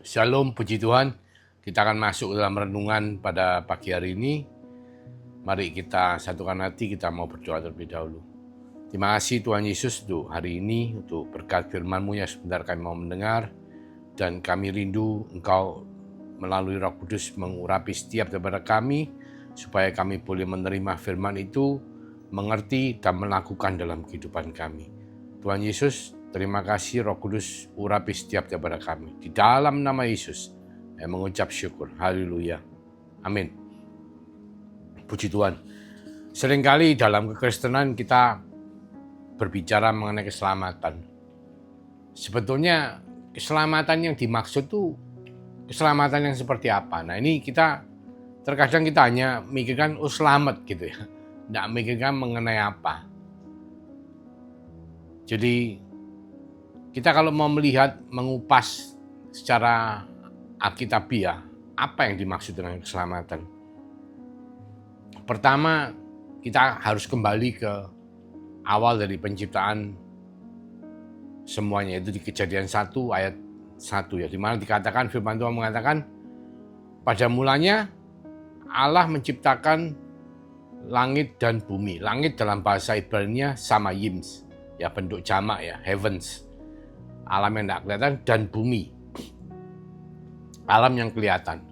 Shalom, puji Tuhan. Kita akan masuk dalam renungan pada pagi hari ini. Mari kita satukan hati, kita mau berdoa terlebih dahulu. Terima kasih Tuhan Yesus untuk hari ini, untuk berkat firman-Mu yang sebentar kami mau mendengar. Dan kami rindu Engkau melalui Roh Kudus mengurapi setiap daripada kami, supaya kami boleh menerima firman itu, mengerti dan melakukan dalam kehidupan kami. Tuhan Yesus, terima kasih Roh Kudus urapi setiap daripada kami. Di dalam nama Yesus, saya mengucap syukur. Haleluya. Amin. Puji Tuhan. Seringkali dalam kekristenan kita berbicara mengenai keselamatan. Sebetulnya keselamatan yang dimaksud itu keselamatan yang seperti apa? Nah ini terkadang kita hanya mikirkan selamat gitu ya. Tidak mikirkan mengenai apa. Jadi kita kalau mau melihat, mengupas secara alkitabiah, apa yang dimaksud dengan keselamatan? Pertama, kita harus kembali ke awal dari penciptaan semuanya, itu di Kejadian 1 ayat 1 ya, di mana dikatakan, firman Tuhan mengatakan, pada mulanya Allah menciptakan langit dan bumi. Langit dalam bahasa Ibrani sama yims, ya bentuk jamak ya, heavens. Alam yang tidak kelihatan, dan bumi, alam yang kelihatan.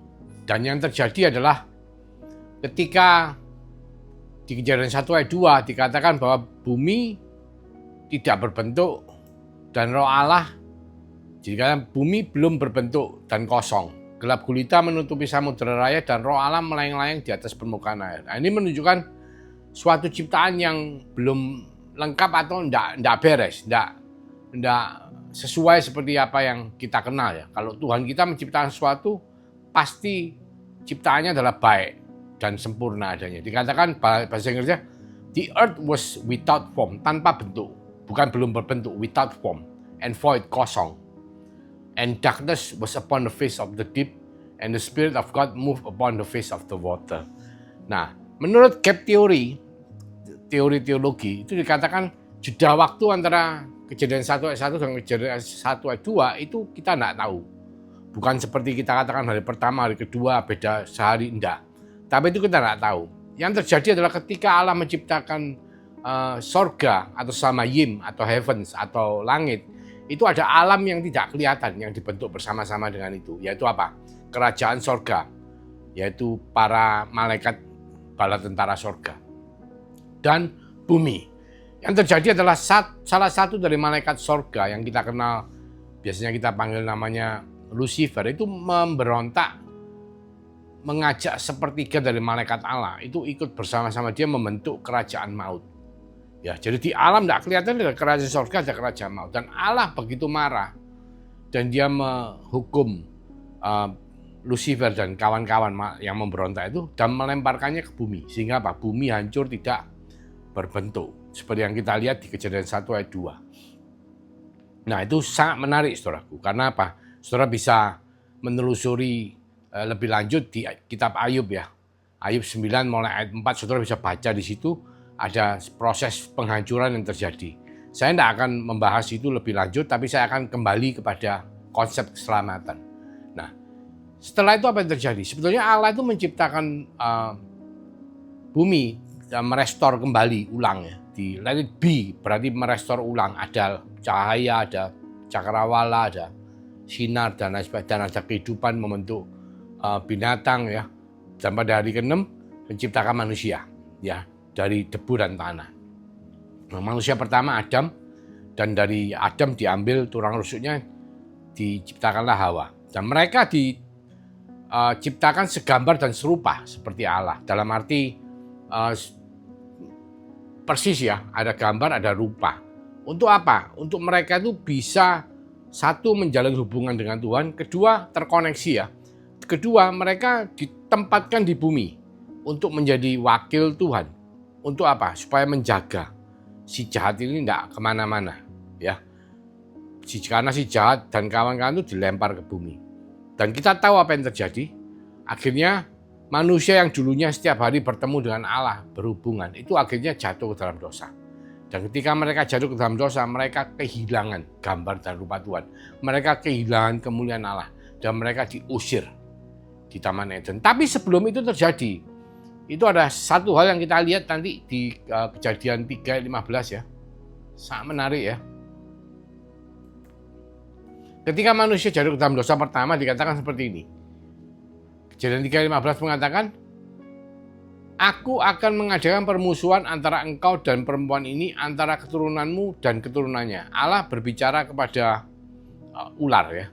Dan yang terjadi adalah ketika di Kejadian 1 ayat 2 dikatakan bahwa bumi tidak berbentuk dan roh Allah, jadi bumi belum berbentuk dan kosong. Gelap gulita menutupi samudera raya dan roh Allah melayang-layang di atas permukaan air. Nah, ini menunjukkan suatu ciptaan yang belum lengkap atau tidak beres, tidak sesuai seperti apa yang kita kenal ya. Kalau Tuhan kita menciptakan sesuatu, pasti ciptaannya adalah baik dan sempurna adanya. Dikatakan bahasa Inggrisnya, the earth was without form, tanpa bentuk, bukan belum berbentuk, without form, and void, kosong. And darkness was upon the face of the deep, and the Spirit of God moved upon the face of the water. Nah, menurut gap teori teologi, itu dikatakan jeda waktu antara Kejadian 1 ayat 1 dan Kejadian 1 ayat 2 itu kita tidak tahu. Bukan seperti kita katakan hari pertama, hari kedua, beda sehari, enggak. Tapi itu kita tidak tahu. Yang terjadi adalah ketika Allah menciptakan sorga atau samayim atau heavens atau langit, itu ada alam yang tidak kelihatan yang dibentuk bersama-sama dengan itu. Yaitu apa? Kerajaan sorga, yaitu para malaikat bala tentara sorga. Dan bumi. Yang terjadi adalah salah satu dari malaikat sorga yang kita kenal, biasanya kita panggil namanya Lucifer, itu memberontak, mengajak sepertiga dari malaikat Allah, itu ikut bersama-sama dia membentuk kerajaan maut. Ya, jadi di alam tidak kelihatan ada kerajaan sorga, ada kerajaan maut. Dan Allah begitu marah, dan dia menghukum Lucifer dan kawan-kawan yang memberontak itu, dan melemparkannya ke bumi. Sehingga apa? Bumi hancur, tidak berbentuk. Seperti yang kita lihat di Kejadian 1 ayat 2. Nah itu sangat menarik saudaraku. Karena apa? Saudara bisa menelusuri lebih lanjut di kitab Ayub ya. Ayub 9 mulai ayat 4, saudara bisa baca di situ ada proses penghancuran yang terjadi. Saya tidak akan membahas itu lebih lanjut, tapi saya akan kembali kepada konsep keselamatan. Nah setelah itu apa yang terjadi? Sebetulnya Allah itu menciptakan bumi dan merestor kembali ulang ya. Di let it be berarti merestor ulang, ada cahaya, ada cakrawala, ada sinar dan lain sebagainya, dan ada kehidupan membentuk binatang ya. Dan pada hari ke-6 menciptakan manusia ya dari debu dan tanah. Nah, manusia pertama Adam, dan dari Adam diambil tulang rusuknya, diciptakanlah Hawa. Dan mereka diciptakan segambar dan serupa seperti Allah. Dalam arti persis ya, ada gambar, ada rupa. Untuk apa? Untuk mereka itu bisa, satu, menjalin hubungan dengan Tuhan, kedua, terkoneksi ya. Kedua, mereka ditempatkan di bumi untuk menjadi wakil Tuhan. Untuk apa? Supaya menjaga si jahat ini tidak kemana-mana ya. Karena si jahat dan kawan-kawan itu dilempar ke bumi. Dan kita tahu apa yang terjadi. Akhirnya manusia yang dulunya setiap hari bertemu dengan Allah, berhubungan, itu akhirnya jatuh ke dalam dosa. Dan ketika mereka jatuh ke dalam dosa, mereka kehilangan gambar dan rupa Tuhan. Mereka kehilangan kemuliaan Allah. dan mereka diusir di Taman Eden. Tapi sebelum itu terjadi, itu ada satu hal yang kita lihat nanti di Kejadian 3 ayat 15 ya. Sangat menarik ya. Ketika manusia jatuh ke dalam dosa pertama dikatakan seperti ini. Kejadian 3 ayat 15 mengatakan, Aku akan mengadakan permusuhan antara engkau dan perempuan ini, antara keturunanmu dan keturunannya. Allah berbicara kepada ular ya.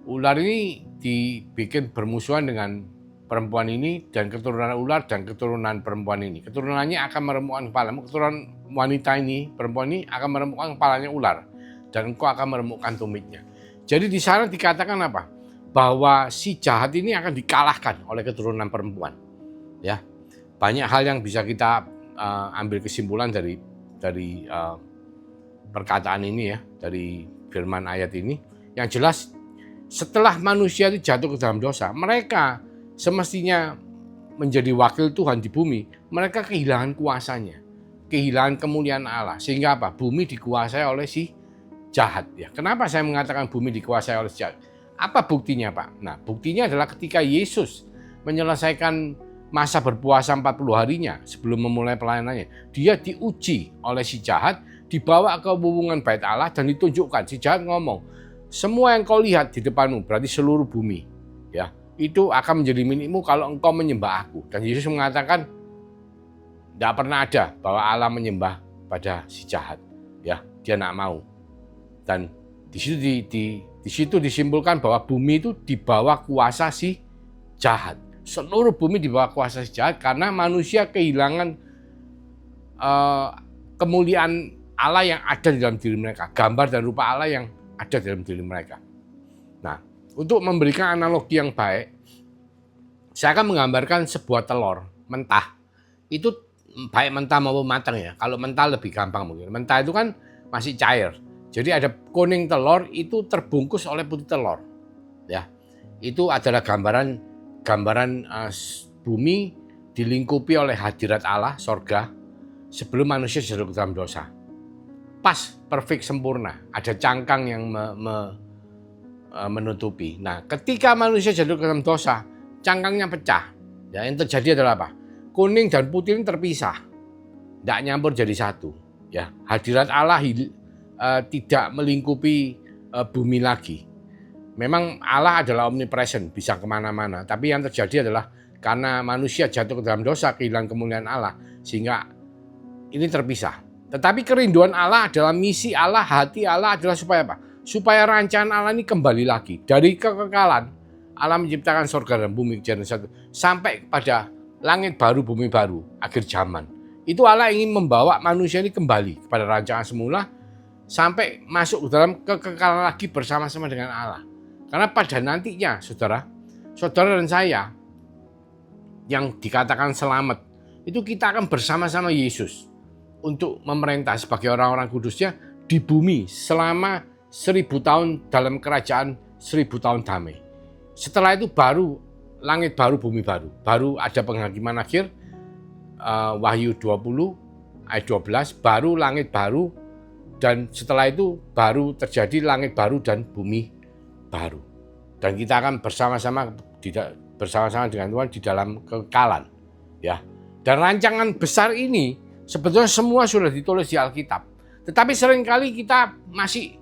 Ular ini dibikin bermusuhan dengan perempuan ini dan keturunan ular dan keturunan perempuan ini. Keturunannya akan meremukkan kepalamu. Keturunan wanita ini, perempuan ini akan meremukkan kepalanya ular. Dan engkau akan meremukkan tumitnya. Jadi di sana dikatakan apa? Bahwa si jahat ini akan dikalahkan oleh keturunan perempuan. Ya. Banyak hal yang bisa kita ambil kesimpulan dari perkataan ini ya, dari firman ayat ini. Yang jelas setelah manusia itu jatuh ke dalam dosa, mereka semestinya menjadi wakil Tuhan di bumi. Mereka kehilangan kuasanya, kehilangan kemuliaan Allah. Sehingga apa? Bumi dikuasai oleh si jahat ya. Kenapa saya mengatakan bumi dikuasai oleh si jahat? Apa buktinya, Pak? Nah, buktinya adalah ketika Yesus menyelesaikan masa berpuasa 40 harinya sebelum memulai pelayanannya, dia diuji oleh si jahat, dibawa ke hubungan bait Allah dan ditunjukkan. Si jahat ngomong, semua yang kau lihat di depanmu, berarti seluruh bumi, ya, itu akan menjadi milikmu kalau engkau menyembah aku. Dan Yesus mengatakan, tidak pernah ada bahwa Allah menyembah pada si jahat, ya, dia tidak mau. Dan di situ disimpulkan bahwa bumi itu di bawah kuasa si jahat. Seluruh bumi di bawah kuasa si jahat karena manusia kehilangan kemuliaan Allah yang ada di dalam diri mereka, gambar dan rupa Allah yang ada di dalam diri mereka. Nah, untuk memberikan analogi yang baik, saya akan menggambarkan sebuah telur mentah. Itu baik mentah maupun matang ya. Kalau mentah lebih gampang mungkin. Mentah itu kan masih cair. Jadi ada kuning telur itu terbungkus oleh putih telur. Ya. Itu adalah gambaran bumi dilingkupi oleh hadirat Allah, sorga, sebelum manusia jatuh ke dalam dosa. Pas, perfect, sempurna. Ada cangkang yang menutupi. Nah, ketika manusia jatuh ke dalam dosa, cangkangnya pecah. Ya, yang terjadi adalah apa? Kuning dan putih ini terpisah. Tidak nyampur jadi satu. Ya, hadirat Allah tidak melingkupi bumi lagi. Memang Allah adalah omnipresent, bisa kemana-mana. Tapi yang terjadi adalah karena manusia jatuh ke dalam dosa, kehilangan kemuliaan Allah, sehingga ini terpisah. Tetapi kerinduan Allah adalah misi Allah, hati Allah adalah supaya apa? Supaya rancangan Allah ini kembali lagi. Dari kekekalan, Allah menciptakan surga dan bumi, Kejadian 1, sampai kepada langit baru, bumi baru, akhir zaman. Itu Allah ingin membawa manusia ini kembali kepada rancangan semula, sampai masuk ke dalam kekekalan lagi bersama-sama dengan Allah. Karena pada nantinya, saudara dan saya yang dikatakan selamat, itu kita akan bersama-sama Yesus untuk memerintah sebagai orang-orang kudusnya di bumi selama 1000 tahun dalam kerajaan 1000 tahun damai. Setelah itu baru langit baru, bumi baru. Baru ada penghakiman akhir, Wahyu 20 ayat 12, baru langit baru, dan setelah itu baru terjadi langit baru dan bumi baru. Dan kita akan bersama-sama dengan Tuhan di dalam kekekalan, ya. Dan rancangan besar ini sebetulnya semua sudah ditulis di Alkitab. Tetapi seringkali kita masih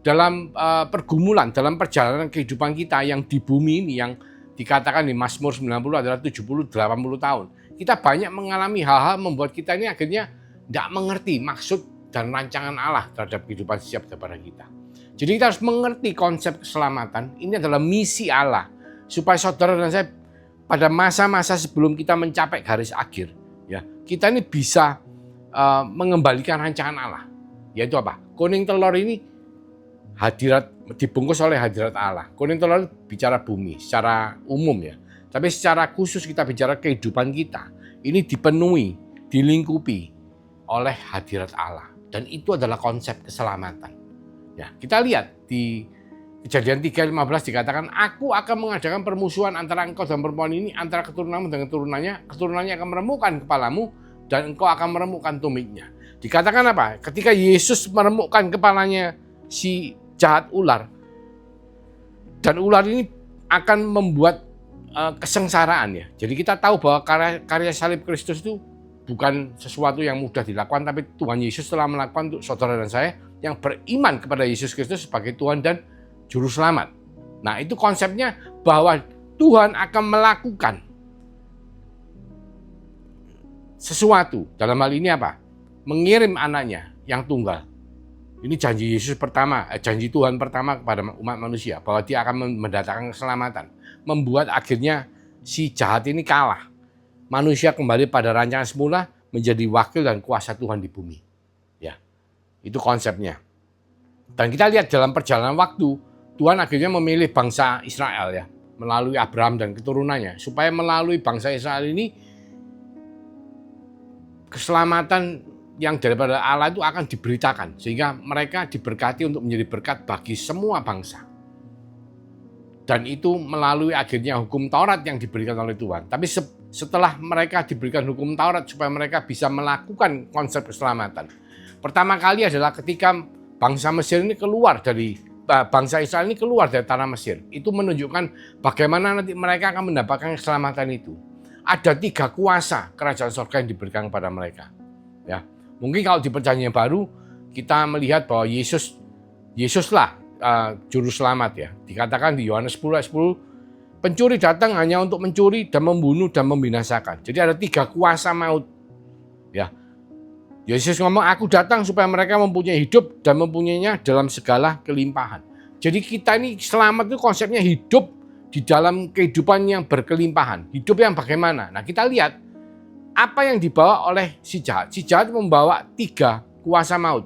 dalam pergumulan, dalam perjalanan kehidupan kita yang di bumi ini, yang dikatakan di Mazmur 90 adalah 70-80 tahun. Kita banyak mengalami hal-hal membuat kita ini akhirnya tidak mengerti maksud dan rancangan Allah terhadap kehidupan setiap daripada kita. Jadi kita harus mengerti konsep keselamatan. Ini adalah misi Allah. Supaya saudara dan saya pada masa-masa sebelum kita mencapai garis akhir, ya, kita ini bisa mengembalikan rancangan Allah. Yaitu apa? Kuning telur ini dibungkus oleh hadirat Allah. Kuning telur bicara bumi secara umum ya. Tapi secara khusus kita bicara kehidupan kita. Ini dipenuhi, dilingkupi oleh hadirat Allah. Dan itu adalah konsep keselamatan. Ya, kita lihat di Kejadian 3:15 dikatakan, Aku akan mengadakan permusuhan antara engkau dan perempuan ini, antara keturunanmu dan keturunannya akan meremukkan kepalamu, dan engkau akan meremukkan tumitnya. Dikatakan apa? Ketika Yesus meremukkan kepalanya si jahat ular, Dan ular ini akan membuat kesengsaraan ya. Jadi kita tahu bahwa karya salib Kristus itu bukan sesuatu yang mudah dilakukan, tapi Tuhan Yesus telah melakukan untuk saudara dan saya yang beriman kepada Yesus Kristus sebagai Tuhan dan Juru Selamat. Nah, itu konsepnya bahwa Tuhan akan melakukan sesuatu. Dalam hal ini apa? Mengirim anaknya yang tunggal. Ini janji Yesus pertama, janji Tuhan pertama kepada umat manusia, bahwa dia akan mendatangkan keselamatan. Membuat akhirnya si jahat ini kalah. Manusia kembali pada rancangan semula, menjadi wakil dan kuasa Tuhan di bumi. Ya, itu konsepnya. Dan kita lihat dalam perjalanan waktu, Tuhan akhirnya memilih bangsa Israel ya, melalui Abraham dan keturunannya, supaya melalui bangsa Israel ini keselamatan yang daripada Allah itu akan diberitakan, sehingga mereka diberkati untuk menjadi berkat bagi semua bangsa. Dan itu melalui akhirnya hukum Taurat yang diberikan oleh Tuhan. Tapi setelah mereka diberikan hukum Taurat supaya mereka bisa melakukan konsep keselamatan, pertama kali adalah ketika bangsa Mesir ini keluar dari bangsa Israel ini keluar dari tanah Mesir. Itu menunjukkan bagaimana nanti mereka akan mendapatkan keselamatan itu. Ada 3 kuasa kerajaan surga yang diberikan kepada mereka. Ya, mungkin kalau di perjanjian baru kita melihat bahwa Yesuslah juru selamat ya. Dikatakan di Yohanes 10 ayat 10, pencuri datang hanya untuk mencuri dan membunuh dan membinasakan. Jadi ada 3 kuasa maut. Ya. Yesus ngomong, aku datang supaya mereka mempunyai hidup dan mempunyainya dalam segala kelimpahan. Jadi kita ini selamat itu konsepnya hidup di dalam kehidupan yang berkelimpahan. Hidup yang bagaimana? Nah, kita lihat apa yang dibawa oleh si jahat. Si jahat membawa 3 kuasa maut.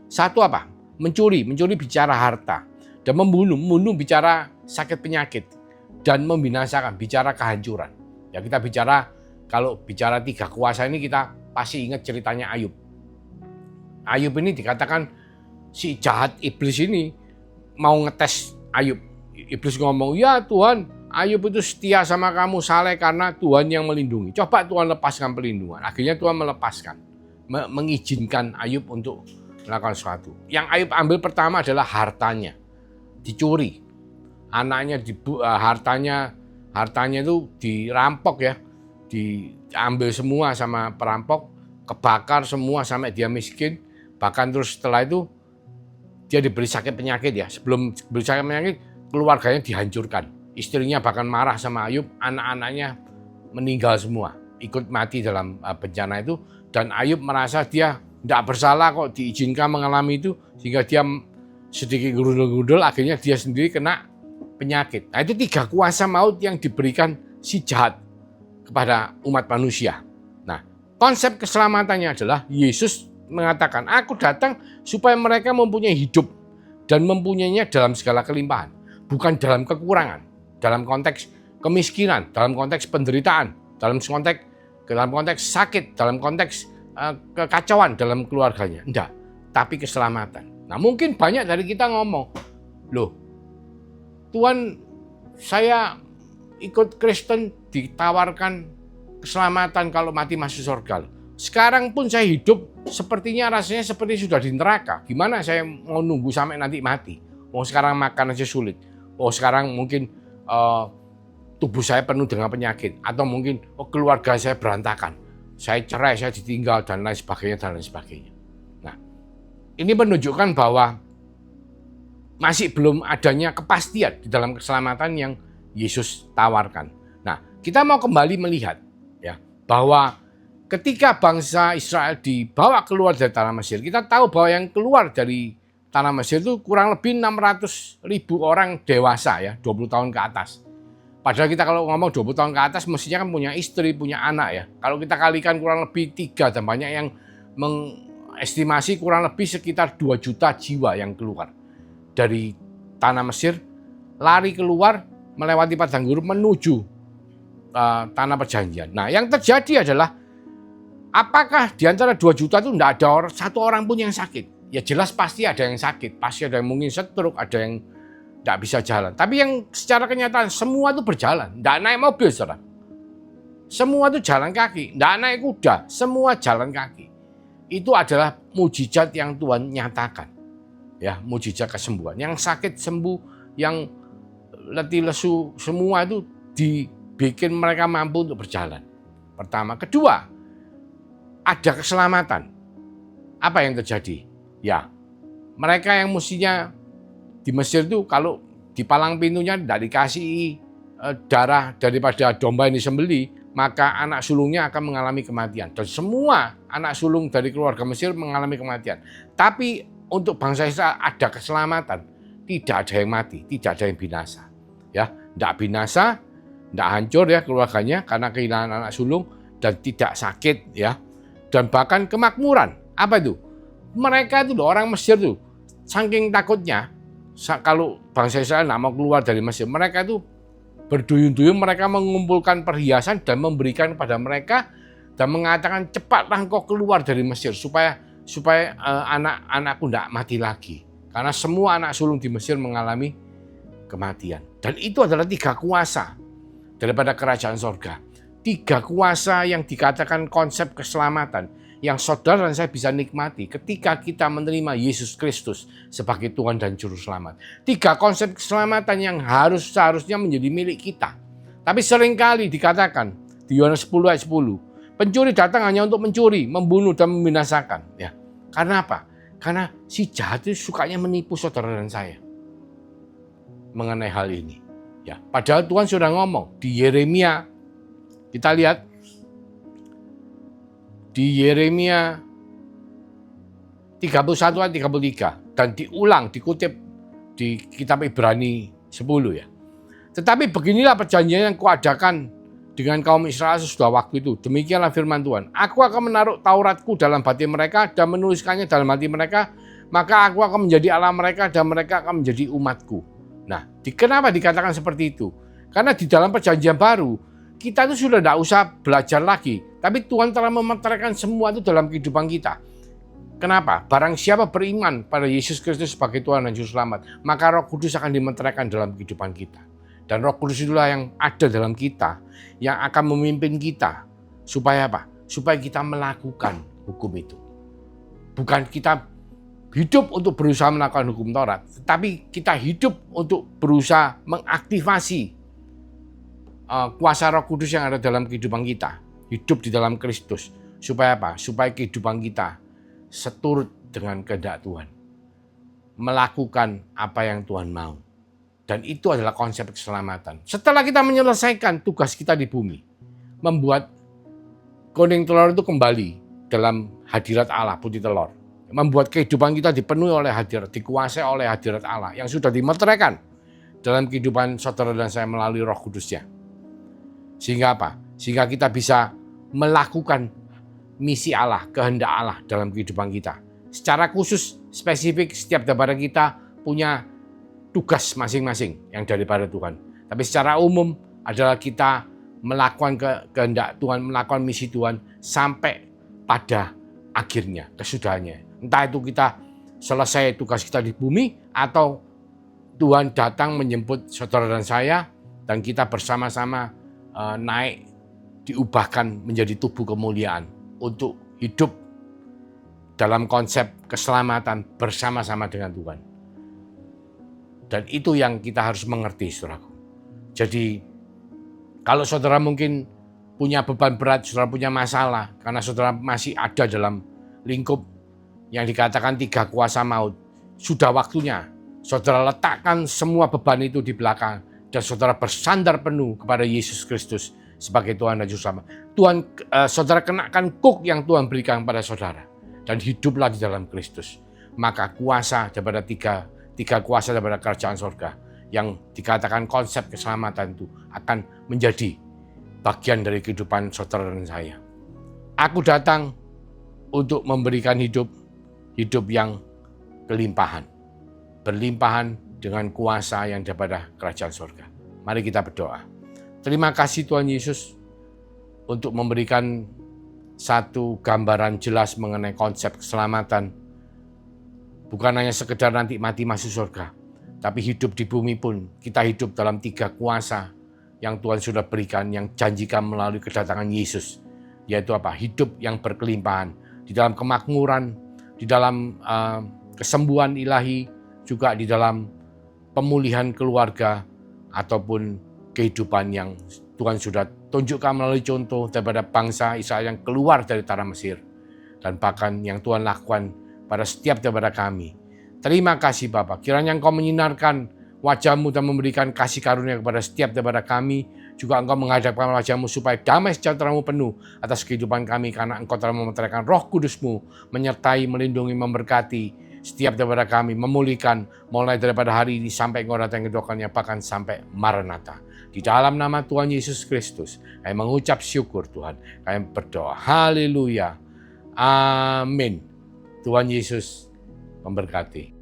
Satu apa? Mencuri bicara harta. Dan membunuh bicara sakit penyakit. Dan membinasakan, bicara kehancuran. Ya, kita bicara, kalau bicara 3 kuasa ini kita pasti ingat ceritanya Ayub. Ayub ini dikatakan si jahat iblis ini mau ngetes Ayub. Iblis ngomong, ya Tuhan, Ayub itu setia sama kamu, saleh karena Tuhan yang melindungi. Coba Tuhan lepaskan perlindungan. Akhirnya Tuhan melepaskan, mengizinkan Ayub untuk melakukan sesuatu. Yang Ayub ambil pertama adalah hartanya, dicuri. Anaknya, hartanya itu dirampok ya, diambil semua sama perampok, kebakar semua sampai dia miskin. Bahkan terus setelah itu dia diberi sakit penyakit ya. Sebelum diberi sakit penyakit, keluarganya dihancurkan. Istrinya bahkan marah sama Ayub, anak-anaknya meninggal semua, ikut mati dalam bencana itu. Dan Ayub merasa dia tidak bersalah kok diizinkan mengalami itu, sehingga dia sedikit gundul-gundul, akhirnya dia sendiri kena penyakit. Nah, itu 3 kuasa maut yang diberikan si jahat kepada umat manusia. Nah, konsep keselamatannya adalah Yesus mengatakan, aku datang supaya mereka mempunyai hidup dan mempunyainya dalam segala kelimpahan. Bukan dalam kekurangan, dalam konteks kemiskinan, dalam konteks penderitaan, dalam konteks sakit, dalam konteks kekacauan dalam keluarganya. Enggak, tapi keselamatan. Nah, mungkin banyak dari kita ngomong, loh, Tuhan, saya ikut Kristen ditawarkan keselamatan kalau mati masuk surga. Sekarang pun saya hidup sepertinya rasanya seperti sudah di neraka. Gimana saya mau nunggu sampai nanti mati? Oh, sekarang makan aja sulit. Oh, sekarang mungkin tubuh saya penuh dengan penyakit. Atau mungkin keluarga saya berantakan. Saya cerai, saya ditinggal, dan lain sebagainya, dan lain sebagainya. Nah, ini menunjukkan bahwa masih belum adanya kepastian di dalam keselamatan yang Yesus tawarkan. Nah, kita mau kembali melihat ya bahwa ketika bangsa Israel dibawa keluar dari tanah Mesir, kita tahu bahwa yang keluar dari tanah Mesir itu kurang lebih 600.000 orang dewasa ya, 20 tahun ke atas. Padahal kita kalau ngomong 20 tahun ke atas mestinya kan punya istri, punya anak ya. Kalau kita kalikan kurang lebih 3, dan banyak yang mengestimasi kurang lebih sekitar 2 juta jiwa yang keluar dari tanah Mesir, lari keluar melewati padang gurun menuju tanah perjanjian. Nah, yang terjadi adalah apakah di antara 2 juta itu tidak ada satu orang pun yang sakit? Ya jelas pasti ada yang sakit, pasti ada yang mungkin stroke, ada yang tidak bisa jalan. Tapi yang secara kenyataan semua itu berjalan, tidak naik mobil, saudara. Semua itu jalan kaki, tidak naik kuda, semua jalan kaki. Itu adalah mujizat yang Tuhan nyatakan. Ya, mujizat kesembuhan. Yang sakit sembuh, yang letih lesu, semua itu dibikin mereka mampu untuk berjalan. Pertama. Kedua, ada keselamatan. Apa yang terjadi? Ya, mereka yang mestinya di Mesir itu kalau di palang pintunya tidak dikasih darah daripada domba yang disembelih, maka anak sulungnya akan mengalami kematian. Dan semua anak sulung dari keluarga Mesir mengalami kematian. Tapi untuk bangsa Israel ada keselamatan. Tidak ada yang mati, tidak ada yang binasa. Ya, tidak binasa, tidak hancur ya keluarganya karena kehilangan anak sulung, dan tidak sakit ya. Dan bahkan kemakmuran. Apa itu? Mereka itu orang Mesir tuh saking takutnya kalau bangsa Israel tidak mau keluar dari Mesir, mereka itu berduyun-duyun, mereka mengumpulkan perhiasan dan memberikan kepada mereka dan mengatakan, cepatlah engkau keluar dari Mesir supaya anak-anakku tidak mati lagi. Karena semua anak sulung di Mesir mengalami kematian. Dan itu adalah 3 kuasa daripada kerajaan sorga. 3 kuasa yang dikatakan konsep keselamatan, yang saudara dan saya bisa nikmati ketika kita menerima Yesus Kristus sebagai Tuhan dan Juru Selamat. 3 konsep keselamatan yang seharusnya menjadi milik kita. Tapi seringkali dikatakan di Yohanes 10 ayat 10, pencuri datang hanya untuk mencuri, membunuh, dan membinasakan. Ya, karena apa? Karena si jahat itu sukanya menipu saudara dan saya mengenai hal ini. Ya, padahal Tuhan sudah ngomong di Yeremia, kita lihat di Yeremia 31 ayat 33 dan diulang dikutip di kitab Ibrani 10 ya. Tetapi beginilah perjanjian yang kuadakan dengan kaum Israel sesudah waktu itu. Demikianlah firman Tuhan. Aku akan menaruh Tauratku dalam batin mereka dan menuliskannya dalam hati mereka. Maka aku akan menjadi Allah mereka dan mereka akan menjadi umatku. Nah, kenapa dikatakan seperti itu? Karena di dalam perjanjian baru, kita itu sudah tidak usah belajar lagi. Tapi Tuhan telah memeteraikan semua itu dalam kehidupan kita. Kenapa? Barang siapa beriman pada Yesus Kristus sebagai Tuhan dan Juru Selamat, maka Roh Kudus akan dimeteraikan dalam kehidupan kita. Dan Roh Kudus itulah yang ada dalam kita, yang akan memimpin kita. Supaya apa? Supaya kita melakukan hukum itu. Bukan kita hidup untuk berusaha melakukan hukum Taurat, tetapi kita hidup untuk berusaha mengaktifasi kuasa Roh Kudus yang ada dalam kehidupan kita. Hidup di dalam Kristus. Supaya apa? Supaya kehidupan kita seturut dengan kehendak Tuhan. Melakukan apa yang Tuhan mau. Dan itu adalah konsep keselamatan. Setelah kita menyelesaikan tugas kita di bumi, membuat kuning telur itu kembali dalam hadirat Allah, putih telur. Membuat kehidupan kita dipenuhi oleh hadirat, dikuasai oleh hadirat Allah yang sudah dimeteraikan dalam kehidupan saudara dan saya melalui Roh Kudusnya. Sehingga apa? Sehingga kita bisa melakukan misi Allah, kehendak Allah dalam kehidupan kita. Secara khusus, spesifik, setiap daripada kita punya tugas masing-masing yang daripada Tuhan. Tapi secara umum adalah kita melakukan kehendak Tuhan, melakukan misi Tuhan sampai pada akhirnya, kesudahannya. Entah itu kita selesai tugas kita di bumi atau Tuhan datang menjemput saudara dan saya dan kita bersama-sama naik, diubahkan menjadi tubuh kemuliaan untuk hidup dalam konsep keselamatan bersama-sama dengan Tuhan. Dan itu yang kita harus mengerti, saudaraku. Jadi, kalau saudara mungkin punya beban berat, saudara punya masalah, karena saudara masih ada dalam lingkup yang dikatakan 3 kuasa maut, sudah waktunya saudara letakkan semua beban itu di belakang, dan saudara bersandar penuh kepada Yesus Kristus sebagai Tuhan dan Juru Selamat. Saudara kenakan kuk yang Tuhan berikan kepada saudara, dan hiduplah di dalam Kristus. Maka kuasa daripada tiga kuasa daripada kerajaan surga yang dikatakan konsep keselamatan itu akan menjadi bagian dari kehidupan saudara dan saya. Aku datang untuk memberikan hidup yang kelimpahan, berlimpahan dengan kuasa yang daripada kerajaan surga. Mari kita berdoa. Terima kasih Tuhan Yesus untuk memberikan satu gambaran jelas mengenai konsep keselamatan. Bukan hanya sekedar nanti mati masuk surga, tapi hidup di bumi pun kita hidup dalam 3 kuasa yang Tuhan sudah berikan, yang janjikan melalui kedatangan Yesus. Yaitu apa? Hidup yang berkelimpahan, di dalam kemakmuran, di dalam kesembuhan ilahi, juga di dalam pemulihan keluarga, ataupun kehidupan yang Tuhan sudah tunjukkan melalui contoh daripada bangsa Israel yang keluar dari tanah Mesir. Dan bahkan yang Tuhan lakukan pada setiap daripada kami. Terima kasih Bapa, kiranya Engkau menyinarkan wajah-Mu dan memberikan kasih karunia kepada setiap daripada kami. Juga Engkau menghadapkan wajah-Mu supaya damai sejahtera-Mu penuh atas kehidupan kami, karena Engkau telah memeteraikan Roh Kudus-Mu menyertai, melindungi, memberkati setiap daripada kami, memulihkan mulai daripada hari ini sampai Engkau datang kedua kalinya, bahkan sampai Maranatha. Di dalam nama Tuhan Yesus Kristus, kami mengucap syukur Tuhan. Kami berdoa, haleluya, amin. Tuhan Yesus memberkati.